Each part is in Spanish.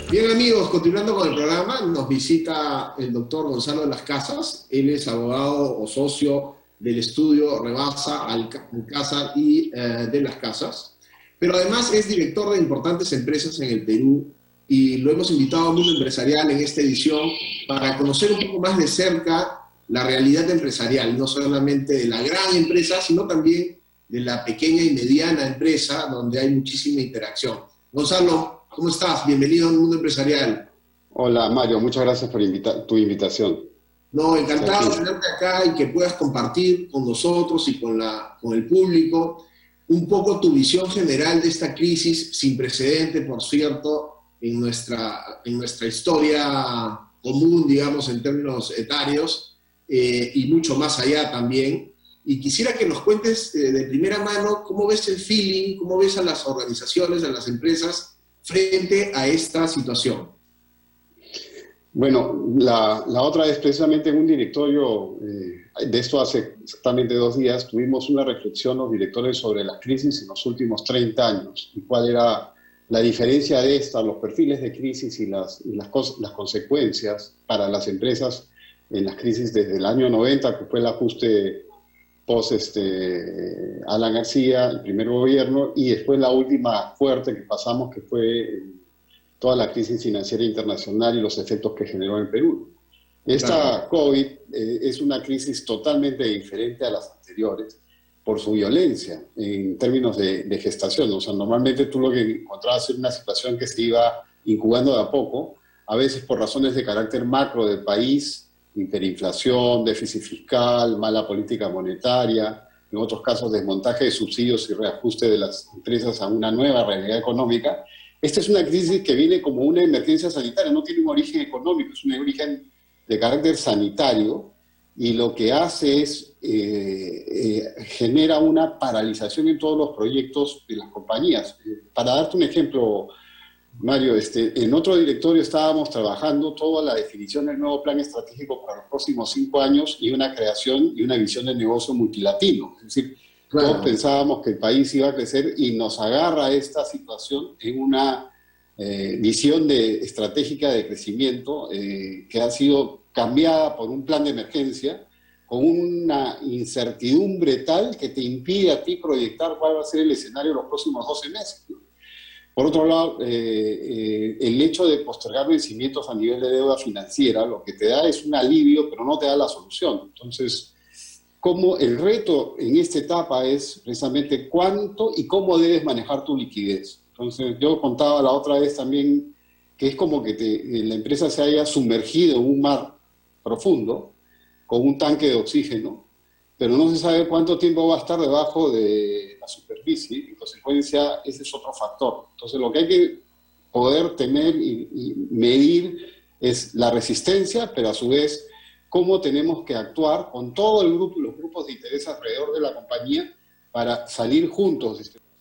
Bien amigos, continuando con el programa, nos visita el doctor Gonzalo de las Casas. Él es abogado o socio del estudio Rebasa, Alcázar y de las Casas. Pero además es director de importantes empresas en el Perú y lo hemos invitado al mundo empresarial en esta edición para conocer un poco más de cerca la realidad empresarial, no solamente de la gran empresa, sino también de la pequeña y mediana empresa, donde hay muchísima interacción. Gonzalo, ¿cómo estás? Bienvenido al mundo empresarial. Hola Mario, muchas gracias por tu invitación. No, encantado de tenerte acá y que puedas compartir con nosotros y con el público un poco tu visión general de esta crisis sin precedente, por cierto, en nuestra historia común, digamos, en términos etarios, y mucho más allá también. Y quisiera que nos cuentes de primera mano cómo ves el feeling, cómo ves a las organizaciones, a las empresas frente a esta situación. Bueno, la otra vez precisamente en un directorio, de esto hace exactamente 2 días, tuvimos una reflexión los directores sobre la crisis en los últimos 30 años y cuál era la diferencia de esta, los perfiles de crisis y las consecuencias para las empresas en las crisis desde el año 90, que fue el ajuste post Alan García, el primer gobierno, y después la última fuerte que pasamos, que fue toda la crisis financiera internacional y los efectos que generó en Perú. Esta COVID es una crisis totalmente diferente a las anteriores por su violencia en términos de gestación. O sea, normalmente tú lo que encontrabas era una situación que se iba incubando de a poco, a veces por razones de carácter macro del país, hiperinflación, déficit fiscal, mala política monetaria, en otros casos desmontaje de subsidios y reajuste de las empresas a una nueva realidad económica. Esta es una crisis que viene como una emergencia sanitaria, no tiene un origen económico, es un origen de carácter sanitario y lo que hace es genera una paralización en todos los proyectos de las compañías. Para darte un ejemplo, Mario, en otro directorio estábamos trabajando toda la definición del nuevo plan estratégico para los próximos 5 años y una creación y una visión de negocio multilatino. Es decir, claro, todos pensábamos que el país iba a crecer y nos agarra esta situación en una visión estratégica de crecimiento que ha sido cambiada por un plan de emergencia con una incertidumbre tal que te impide a ti proyectar cuál va a ser el escenario de los próximos 12 meses, ¿no? Por otro lado, el hecho de postergar vencimientos a nivel de deuda financiera, lo que te da es un alivio, pero no te da la solución. Entonces, como el reto en esta etapa es precisamente cuánto y cómo debes manejar tu liquidez. Entonces, yo contaba la otra vez también que es como que la empresa se haya sumergido en un mar profundo con un tanque de oxígeno, pero no se sabe cuánto tiempo va a estar debajo de la superficie, y en consecuencia ese es otro factor. Entonces lo que hay que poder tener y medir es la resistencia, pero a su vez cómo tenemos que actuar con todo el grupo, los grupos de interés alrededor de la compañía para salir juntos de este proceso.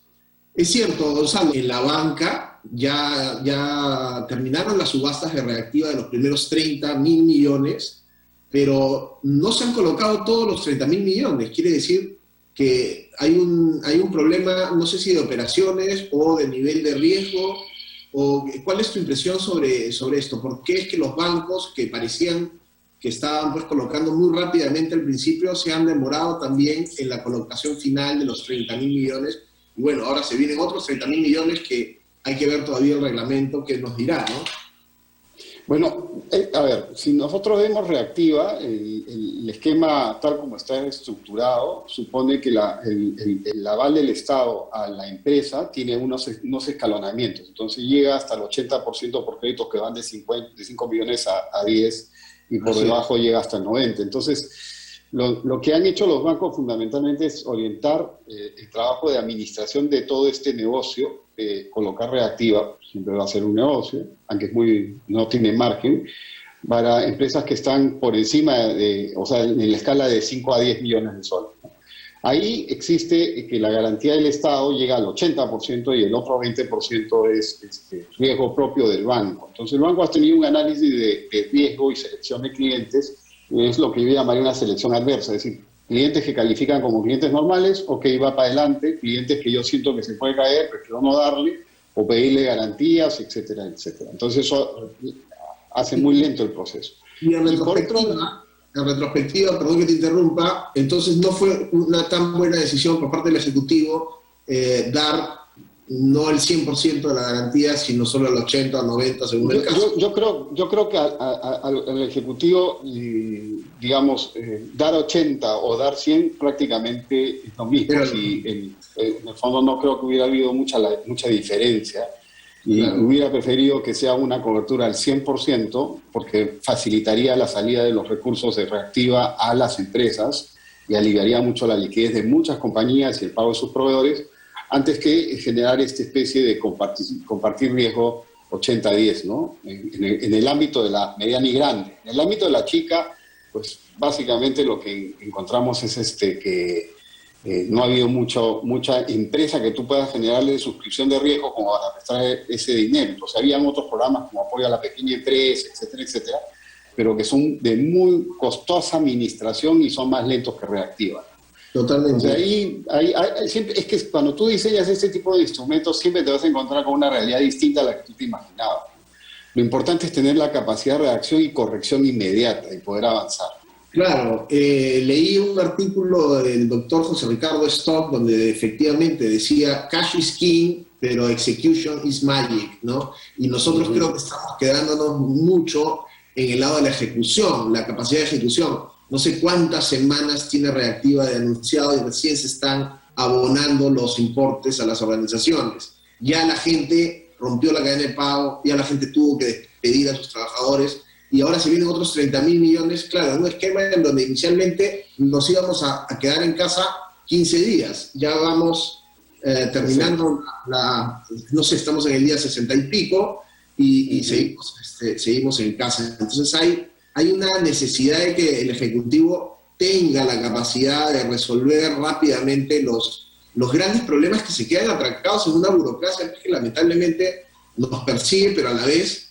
Es cierto, Gonzalo, en la banca ya terminaron las subastas de reactiva de los primeros 30.000 millones, pero no se han colocado todos los 30.000 millones. Quiere decir que hay un problema, no sé si de operaciones o de nivel de riesgo, o ¿cuál es tu impresión sobre esto? ¿Por qué es que los bancos que parecían que estaban pues colocando muy rápidamente al principio se han demorado también en la colocación final de los 30.000 millones? Y bueno, ahora se vienen otros 30.000 millones que hay que ver todavía el reglamento que nos dirá, ¿no? Bueno, a ver, si nosotros vemos reactiva, el esquema tal como está estructurado supone que el aval del Estado a la empresa tiene unos escalonamientos. Entonces llega hasta el 80% por créditos que van de 5 millones a 10 y por debajo llega hasta el 90%. Entonces, lo que han hecho los bancos fundamentalmente es orientar el trabajo de administración de todo este negocio, colocar reactiva, siempre va a ser un negocio, aunque no tiene margen, para empresas que están por encima o sea, en la escala de 5 a 10 millones de soles. Ahí existe que la garantía del Estado llega al 80% y el otro 20% es riesgo propio del banco. Entonces el banco ha tenido un análisis de riesgo y selección de clientes, es lo que yo llamaría una selección adversa, es decir, clientes que califican como clientes normales, ok, va para adelante, clientes que yo siento que se puede caer, prefiero no darle, o pedirle garantías, etcétera, etcétera. Entonces eso hace muy lento el proceso. Y en retrospectiva, perdón que te interrumpa, entonces no fue una tan buena decisión por parte del Ejecutivo dar no el 100% de la garantía, sino solo el 80 o 90 según el caso. Yo creo que al Ejecutivo, digamos, dar 80 o dar 100 prácticamente es lo mismo. Pero, en el fondo no creo que hubiera habido mucha diferencia. Y hubiera preferido que sea una cobertura al 100%, porque facilitaría la salida de los recursos de Reactiva a las empresas y aliviaría mucho la liquidez de muchas compañías y el pago de sus proveedores, antes que generar esta especie de compartir riesgo 80-10, ¿no? En el ámbito de la mediana y grande. En el ámbito de la chica, pues básicamente lo que encontramos es que no ha habido mucha empresa que tú puedas generarle de suscripción de riesgo como para prestar ese dinero. Entonces, habían otros programas como apoyo a la pequeña empresa, etcétera, etcétera, pero que son de muy costosa administración y son más lentos que Reactiva. Totalmente. Entonces, siempre, es que cuando tú diseñas este tipo de instrumentos, siempre te vas a encontrar con una realidad distinta a la que tú te imaginabas. Lo importante es tener la capacidad de reacción y corrección inmediata y poder avanzar. Claro, leí un artículo del doctor José Ricardo Stock donde efectivamente decía cash is king, pero execution is magic, ¿no? Y nosotros creo que estamos quedándonos mucho en el lado de la ejecución, la capacidad de ejecución. No sé cuántas semanas tiene Reactiva de anunciado y recién se están abonando los importes a las organizaciones. Ya la gente rompió la cadena de pago, ya la gente tuvo que despedir a sus trabajadores, y ahora se vienen otros 30.000 millones, claro, en un esquema en donde inicialmente nos íbamos a quedar en casa 15 días. Ya vamos terminando no sé, estamos en el día 60 y pico y seguimos en casa. Entonces hay una necesidad de que el Ejecutivo tenga la capacidad de resolver rápidamente los grandes problemas que se quedan atracados en una burocracia que lamentablemente nos persigue, pero a la vez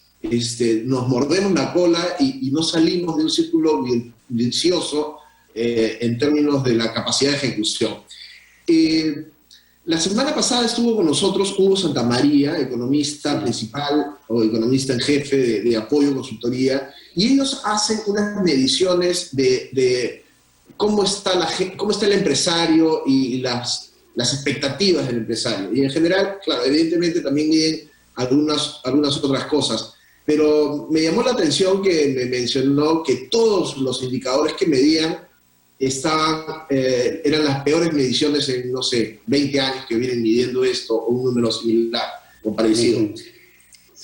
nos mordemos la cola y no salimos de un círculo vicioso en términos de la capacidad de ejecución. La semana pasada estuvo con nosotros Hugo Santamaría, economista principal o economista en jefe de Apoyo Consultoría, y ellos hacen unas mediciones de cómo está el empresario y las expectativas del empresario. Y en general, claro, evidentemente también miden algunas otras cosas. Pero me llamó la atención que me mencionó que todos los indicadores que medían eran las peores mediciones en, no sé, 20 años que vienen midiendo esto, o un número similar o parecido.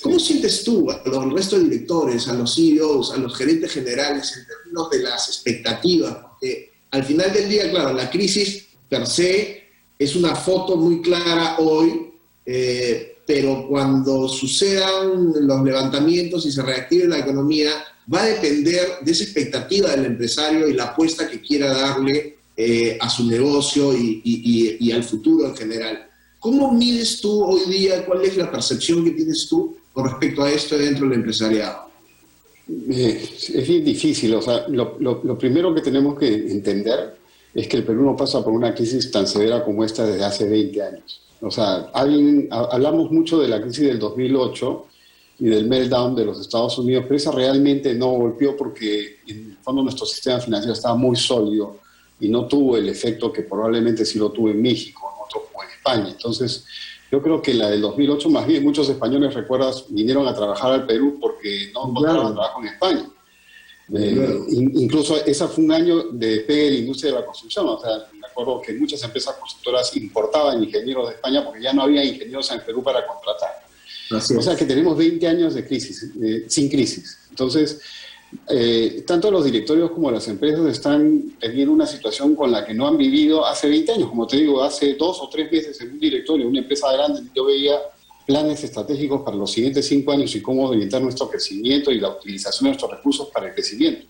¿Cómo sientes tú al resto de directores, a los CEOs, a los gerentes generales en términos de las expectativas? Porque al final del día, claro, la crisis per se es una foto muy clara hoy, pero cuando sucedan los levantamientos y se reactive la economía, va a depender de esa expectativa del empresario y la apuesta que quiera darle a su negocio y al futuro en general. ¿Cómo mides tú hoy día? ¿Cuál es la percepción que tienes tú con respecto a esto dentro del empresariado? Es bien difícil. O sea, lo primero que tenemos que entender es que el Perú no pasa por una crisis tan severa como esta desde hace 20 años. O sea, hablamos mucho de la crisis del 2008 y del meltdown de los Estados Unidos, pero esa realmente no golpeó porque en el fondo nuestro sistema financiero estaba muy sólido y no tuvo el efecto que probablemente sí lo tuvo en México, en otros como en España. Entonces, yo creo que la del 2008, más bien muchos españoles, recuerdas, vinieron a trabajar al Perú porque no encontraban trabajo en España. Incluso ese fue un año de despegue de la industria de la construcción. O sea, me acuerdo que muchas empresas constructoras importaban ingenieros de España porque ya no había ingenieros en Perú para contratar. O sea que tenemos 20 años de crisis, sin crisis. Entonces, tanto los directorios como las empresas están teniendo una situación con la que no han vivido hace 20 años. Como te digo, hace 2 o 3 meses en un directorio, una empresa grande, yo veía planes estratégicos para los siguientes 5 años y cómo orientar nuestro crecimiento y la utilización de nuestros recursos para el crecimiento.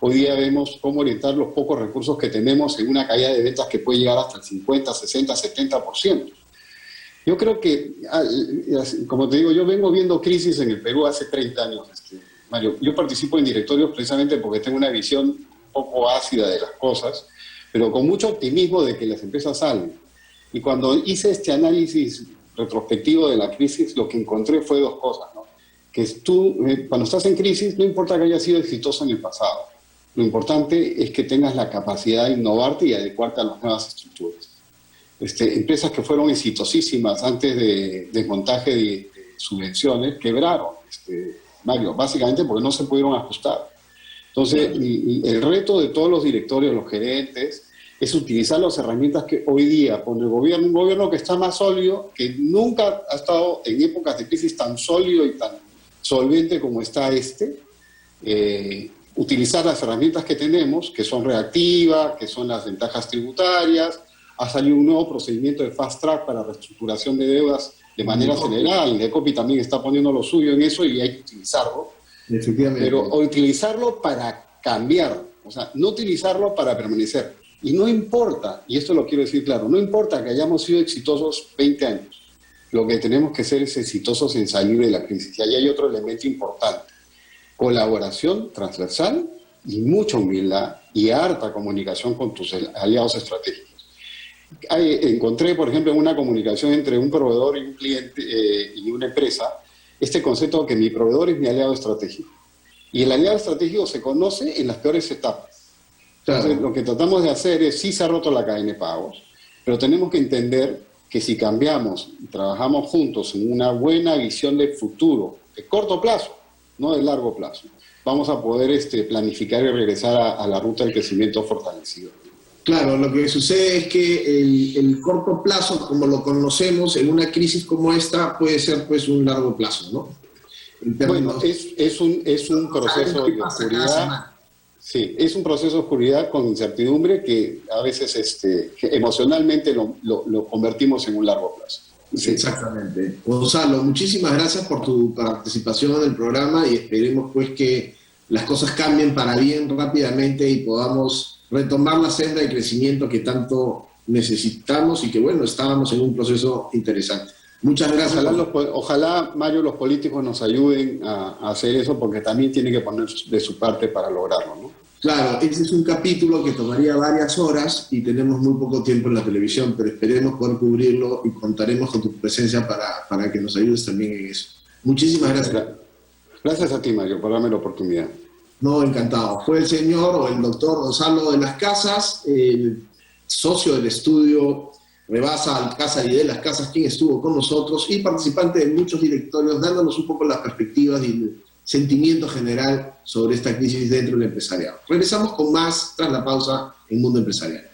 Hoy día vemos cómo orientar los pocos recursos que tenemos en una caída de ventas que puede llegar hasta el 50, 60, 70%. Yo creo que, como te digo, yo vengo viendo crisis en el Perú hace 30 años, Mario. Yo participo en directorios precisamente porque tengo una visión un poco ácida de las cosas, pero con mucho optimismo de que las empresas salen. Y cuando hice este análisis retrospectivo de la crisis, lo que encontré fue dos cosas, ¿no? Que tú, cuando estás en crisis, no importa que hayas sido exitoso en el pasado, lo importante es que tengas la capacidad de innovarte y adecuarte a las nuevas estructuras. Empresas que fueron exitosísimas antes de montaje de subvenciones quebraron, Mario, básicamente porque no se pudieron ajustar. Entonces, el reto de todos los directorios, los gerentes, es utilizar las herramientas que hoy día pone el gobierno, un gobierno que está más sólido, que nunca ha estado en épocas de crisis tan sólido y tan solvente como está utilizar las herramientas que tenemos, que son reactivas, que son las ventajas tributarias. Ha salido un nuevo procedimiento de fast track para reestructuración de deudas de manera acelerada. El ECOPI también está poniendo lo suyo en eso y hay que utilizarlo. Efectivamente. Pero utilizarlo para cambiar, o sea, no utilizarlo para permanecer. Y no importa, y esto lo quiero decir claro, no importa que hayamos sido exitosos 20 años. Lo que tenemos que ser es exitosos en salir de la crisis. Y ahí hay otro elemento importante. Colaboración transversal y mucha humildad y harta comunicación con tus aliados estratégicos. Encontré, por ejemplo, en una comunicación entre un proveedor y un cliente y una empresa, este concepto que mi proveedor es mi aliado estratégico. Y el aliado estratégico se conoce en las peores etapas. Entonces, claro, lo que tratamos de hacer es, sí se ha roto la cadena de pagos, pero tenemos que entender que si cambiamos y trabajamos juntos en una buena visión de futuro, de corto plazo, no de largo plazo, vamos a poder planificar y regresar a la ruta del crecimiento fortalecido. Claro, lo que sucede es que el corto plazo, como lo conocemos, en una crisis como esta, puede ser pues un largo plazo, ¿no? Bueno, es un proceso de oscuridad. Sí, es un proceso de oscuridad con incertidumbre que a veces que emocionalmente lo convertimos en un largo plazo. Sí. Exactamente. Gonzalo, muchísimas gracias por tu participación en el programa y esperemos pues que las cosas cambien para bien rápidamente y podamos retomar la senda de crecimiento que tanto necesitamos y que, bueno, estábamos en un proceso interesante. Muchas gracias. Ojalá, Mario, los políticos nos ayuden a hacer eso porque también tienen que poner de su parte para lograrlo, ¿no? Claro, ese es un capítulo que tomaría varias horas y tenemos muy poco tiempo en la televisión, pero esperemos poder cubrirlo y contaremos con tu presencia para que nos ayudes también en eso. Muchísimas gracias. Gracias a ti, Mario, por darme la oportunidad. No, encantado. Fue el señor o el doctor Gonzalo de las Casas, el socio del estudio Rebasa Alcázar y de las Casas, quien estuvo con nosotros y participante de muchos directorios, dándonos un poco las perspectivas y el sentimiento general sobre esta crisis dentro del empresariado. Regresamos con más tras la pausa en Mundo Empresarial.